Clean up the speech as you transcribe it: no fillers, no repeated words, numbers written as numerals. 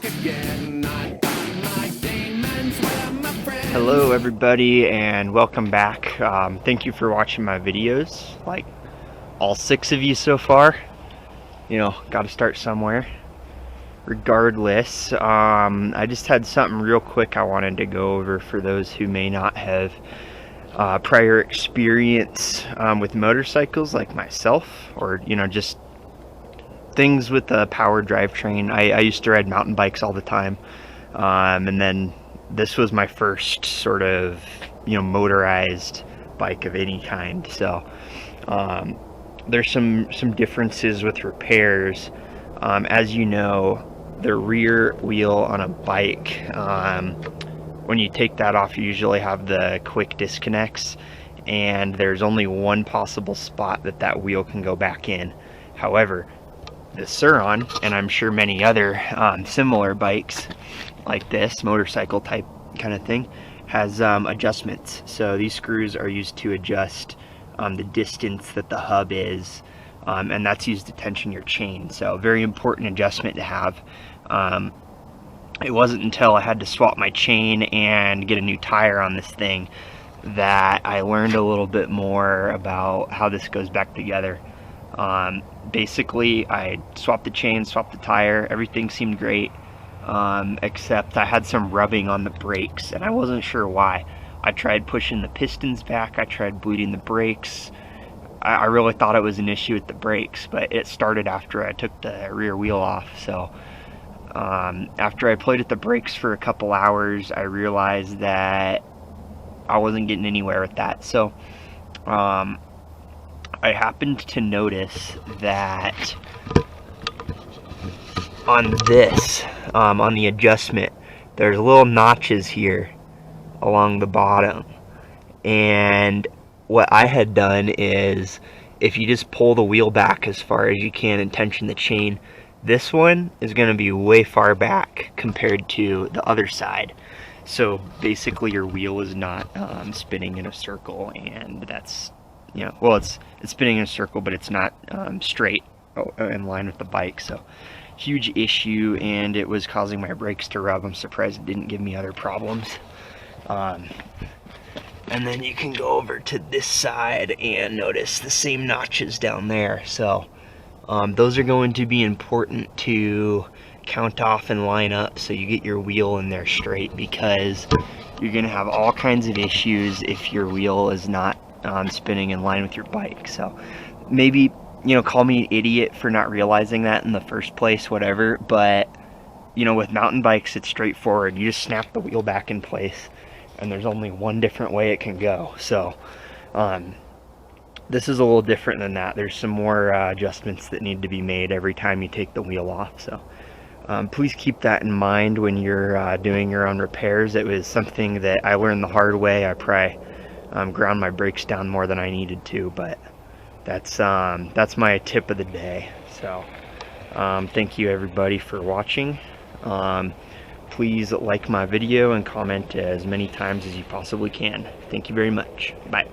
again. I find my demons where my friends. Hello everybody and welcome back. Thank you for watching my videos, like all 6 of you so far. You know, gotta start somewhere. Regardless, I just had something real quick I wanted to go over for those who may not have prior experience with motorcycles like myself, or you know, just things with the power drivetrain. I used to ride mountain bikes all the time, and then this was my first sort of, you know, motorized bike of any kind. So there's some differences with repairs. As you know, the rear wheel on a bike, when you take that off, you usually have the quick disconnects, and there's only one possible spot that wheel can go back in. However, the Sur-Ron, and I'm sure many other similar bikes like this, motorcycle type kind of thing, has adjustments. So these screws are used to adjust the distance that the hub is, and that's used to tension your chain. So very important adjustment to have. It wasn't until I had to swap my chain and get a new tire on this thing that I learned a little bit more about how this goes back together. Basically, I swapped the chain, swapped the tire, everything seemed great, except I had some rubbing on the brakes, and I wasn't sure why. I tried pushing the pistons back, I tried bleeding the brakes. I really thought it was an issue with the brakes, but it started after I took the rear wheel off. So after I played with the brakes for a couple hours, I realized that I wasn't getting anywhere with that. So I happened to notice that on this, on the adjustment, there's little notches here along the bottom. And what I had done is, if you just pull the wheel back as far as you can and tension the chain, this one is going to be way far back compared to the other side. So basically your wheel is not spinning in a circle, and that's, you know, well, it's spinning in a circle, but it's not straight in line with the bike. So huge issue, and it was causing my brakes to rub. I'm surprised it didn't give me other problems. And then you can go over to this side and notice the same notches down there. So those are going to be important to count off and line up so you get your wheel in there straight, because you're going to have all kinds of issues if your wheel is not spinning in line with your bike. So maybe, you know, call me an idiot for not realizing that in the first place, whatever, but you know, with mountain bikes it's straightforward. You just snap the wheel back in place, and there's only one different way it can go. So this is a little different than that. There's some more adjustments that need to be made every time you take the wheel off. So please keep that in mind when you're doing your own repairs. It was something that I learned the hard way. I probably ground my brakes down more than I needed to, but that's my tip of the day. So thank you everybody for watching. Please like my video and comment as many times as you possibly can. Thank you very much. Bye.